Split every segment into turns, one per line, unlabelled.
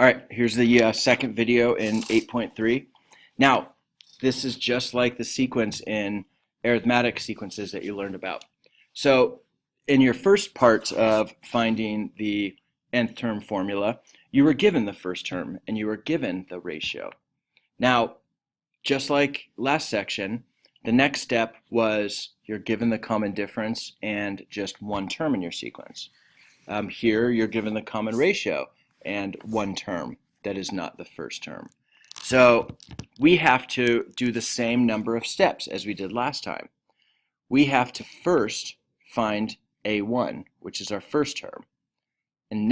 All right, here's the second video in 8.3. Now, this is just like the sequence in arithmetic sequences that you learned about. So in your first part of finding the nth term formula, you were given the first term and you were given the ratio. Now, just like last section, the next step was you're given the common difference and just one term in your sequence. Here, you're given the common ratio and one term that is not the first term. So we have to do the same number of steps as we did last time. We have to first find A1, which is our first term. And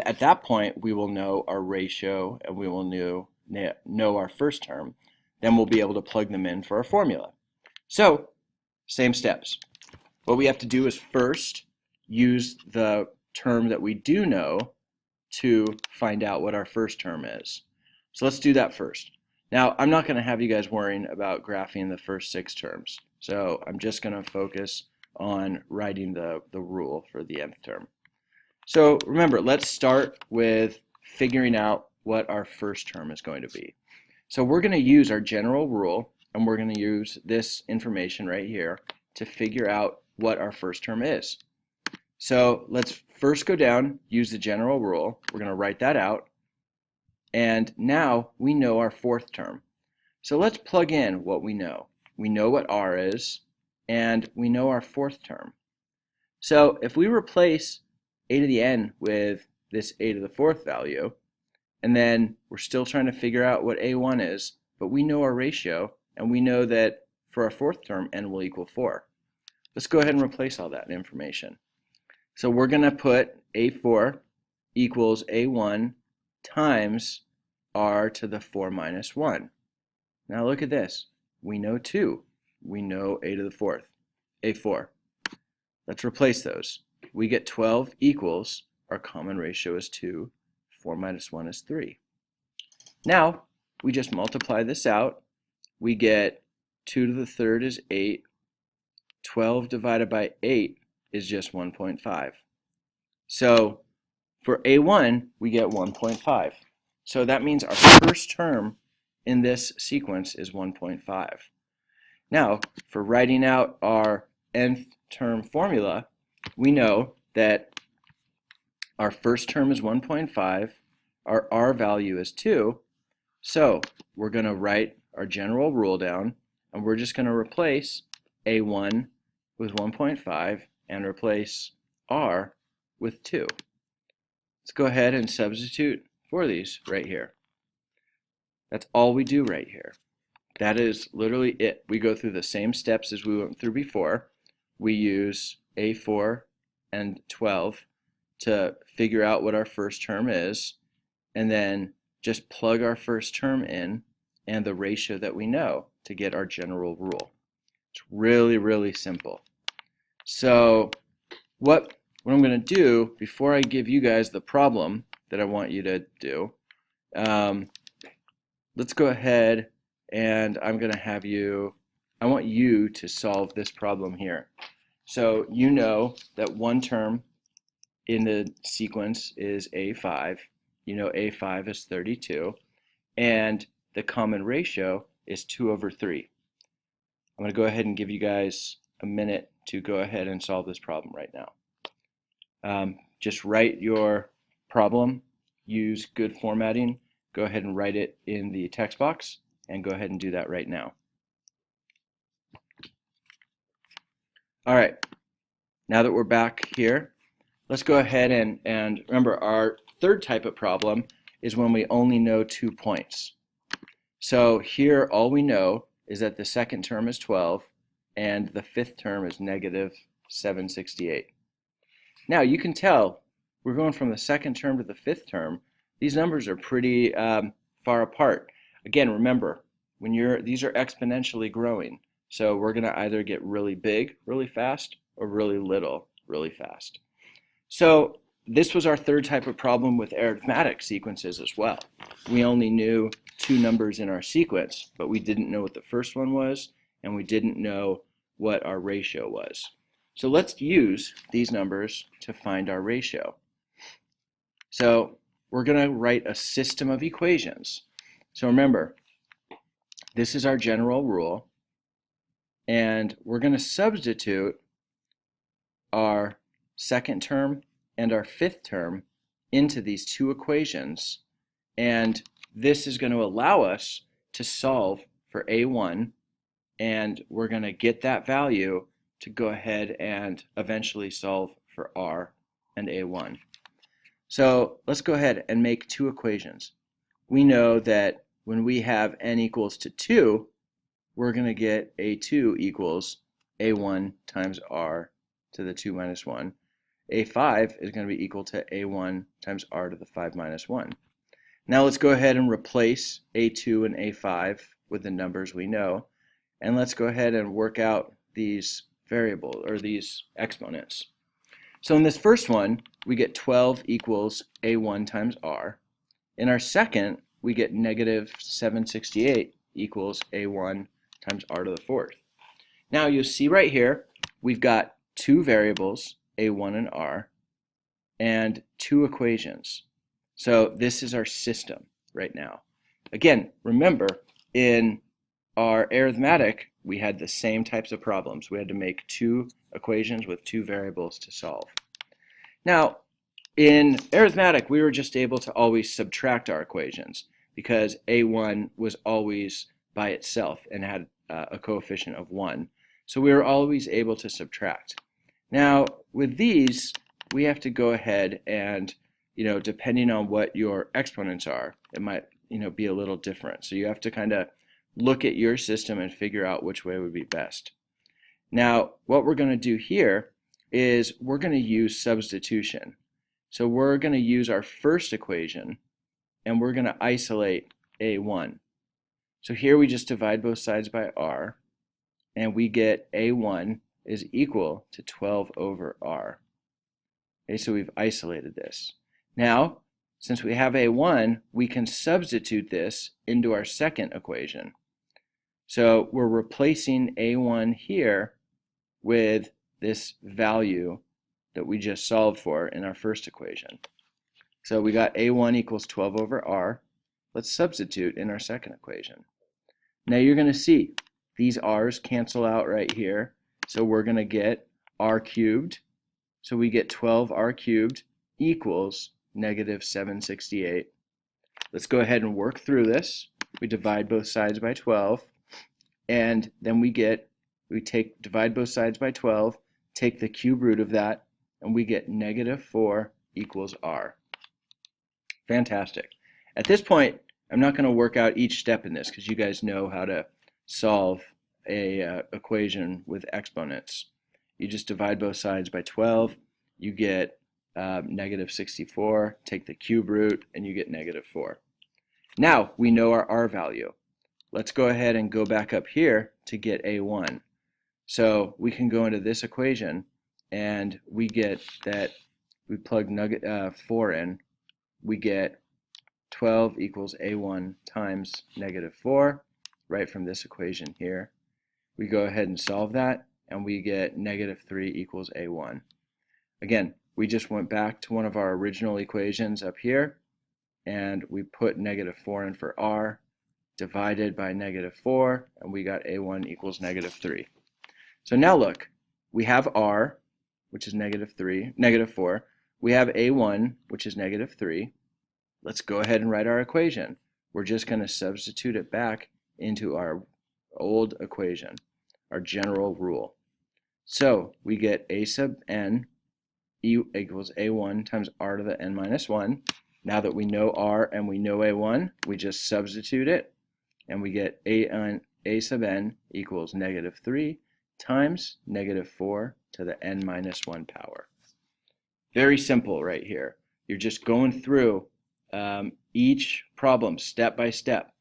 at that point, we will know our ratio and we will know our first term. Then we'll be able to plug them in for our formula. So, same steps. What we have to do is first use the term that we do know to find out what our first term is. So let's do that first. Now, I'm not going to have you guys worrying about graphing the first 6 terms. So I'm just going to focus on writing the rule for the nth term. So remember, let's start with figuring out what our first term is going to be. So we're going to use our general rule, and we're going to use this information right here to figure out what our first term is. So let's first go down, use the general rule. We're going to write that out. And now we know our fourth term. So let's plug in what we know. We know what r is, and we know our fourth term. So if we replace a to the n with this a to the fourth value, and then we're still trying to figure out what a1 is, but we know our ratio, and we know that for our fourth term, n will equal 4. Let's go ahead and replace all that information. So we're going to put a4 equals a1 times r to the 4 minus 1. Now look at this. We know 2. We know a to the fourth, a4. Let's replace those. We get 12 equals, our common ratio is 2, 4 minus 1 is 3. Now, we just multiply this out. We get 2 to the third is 8. 12 divided by 8 is just 1.5. So for A1, we get 1.5. So that means our first term in this sequence is 1.5. Now, for writing out our nth term formula, we know that our first term is 1.5, our r value is 2, so we're going to write our general rule down, and we're just going to replace A1 with 1.5 and replace r with 2. Let's go ahead and substitute for these right here. That's all we do right here. That is literally it. We go through the same steps as we went through before. We use A4 and 12 to figure out what our first term is, and then just plug our first term in and the ratio that we know to get our general rule. It's really, really simple. So what I'm going to do before I give you guys the problem that I want you to do, let's go ahead and I want you to solve this problem here. So you know that one term in the sequence is A5. You know A5 is 32, and the common ratio is 2 over 3. I'm going to go ahead and give you guys a minute to go ahead and solve this problem right now. Just write your problem, use good formatting, go ahead and write it in the text box, and go ahead and do that right now. All right, now that we're back here, let's go ahead and remember our third type of problem is when we only know 2 points. So here all we know is that the second term is 12 and the fifth term is negative 768. Now you can tell we're going from the second term to the fifth term. These numbers are pretty far apart. Again, remember, these are exponentially growing. So we're going to either get really big really fast or really little really fast. So this was our third type of problem with arithmetic sequences as well. We only knew 2 numbers in our sequence, but we didn't know what the first one was, and we didn't know what our ratio was. So let's use these numbers to find our ratio. So we're going to write a system of equations. So remember, this is our general rule, and we're going to substitute our second term and our fifth term into these two equations, and this is going to allow us to solve for A1, and we're going to get that value to go ahead and eventually solve for R and A1. So let's go ahead and make two equations. We know that when we have n equals to 2, we're going to get A2 equals A1 times R to the 2 minus 1. A5 is going to be equal to A1 times R to the 5 minus 1. Now let's go ahead and replace A2 and A5 with the numbers we know, and let's go ahead and work out these variables, or these exponents. So in this first one, we get 12 equals A1 times R. In our second, we get negative 768 equals A1 times R to the fourth. Now you'll see right here, we've got two variables, A1 and R, and two equations. So this is our system right now. Again, remember, in our arithmetic, we had the same types of problems. We had to make two equations with two variables to solve. Now, in arithmetic, we were just able to always subtract our equations because A1 was always by itself and had a coefficient of 1. So we were always able to subtract. Now, with these, we have to go ahead and, depending on what your exponents are, it might, be a little different. So you have to kind of look at your system and figure out which way would be best. Now, what we're going to do here is we're going to use substitution. So we're going to use our first equation, and we're going to isolate A1. So here we just divide both sides by R, and we get A1 is equal to 12 over R. Okay, so we've isolated this. Now, since we have A1, we can substitute this into our second equation. So we're replacing A1 here with this value that we just solved for in our first equation. So we got A1 equals 12 over R. Let's substitute in our second equation. Now you're going to see these R's cancel out right here. So we're going to get R cubed. So we get 12R cubed equals negative 768. Let's go ahead and work through this. We divide both sides by 12. And then we divide both sides by 12, take the cube root of that, and we get negative 4 equals R. Fantastic. At this point, I'm not going to work out each step in this because you guys know how to solve a equation with exponents. You just divide both sides by 12, you get negative 64, take the cube root, and you get negative 4. Now we know our R value. Let's go ahead and go back up here to get A1. So we can go into this equation, and we get that we plug 4 in, we get 12 equals A1 times negative 4, right from this equation here. We go ahead and solve that, and we get negative 3 equals A1. Again, we just went back to one of our original equations up here, and we put negative 4 in for R, divided by negative 4, and we got A1 equals negative 3. So now look, we have R, which is negative 4. We have A1, which is negative 3. Let's go ahead and write our equation. We're just going to substitute it back into our old equation, our general rule. So we get A sub n equals A1 times R to the n minus 1. Now that we know R and we know A1, we just substitute it, and we get A sub n equals negative 3 times negative 4 to the n minus 1 power. Very simple right here. You're just going through each problem step by step.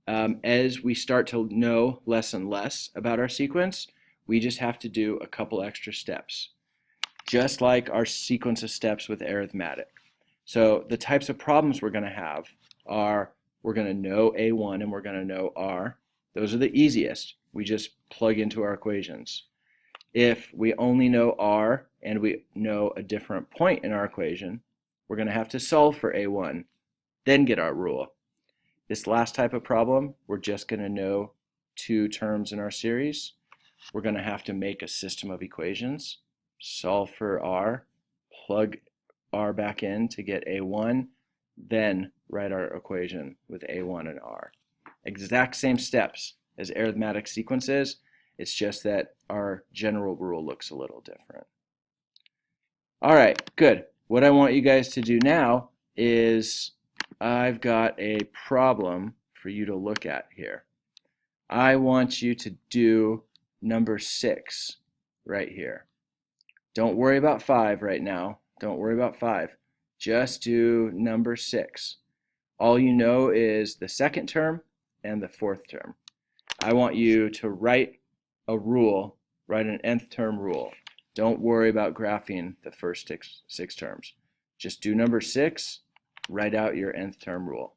As we start to know less and less about our sequence, we just have to do a couple extra steps, just like our sequence of steps with arithmetic. So the types of problems we're going to have are, we're going to know A1 and we're going to know R. Those are the easiest. We just plug into our equations. If we only know R and we know a different point in our equation, we're going to have to solve for A1 then get our rule. This last type of problem, we're just going to know two terms in our series. We're going to have to make a system of equations, solve for r, plug r back in to get a1, then write our equation with a1 and r. Exact same steps as arithmetic sequences, it's just that our general rule looks a little different. All right, good. What I want you guys to do now is I've got a problem for you to look at here. I want you to do number 6 right here. Don't worry about 5 right now. Don't worry about 5. Just do number 6. All you know is the second term and the fourth term. I want you to write a rule, write an nth term rule. Don't worry about graphing the first six terms. Just do number 6, write out your nth term rule.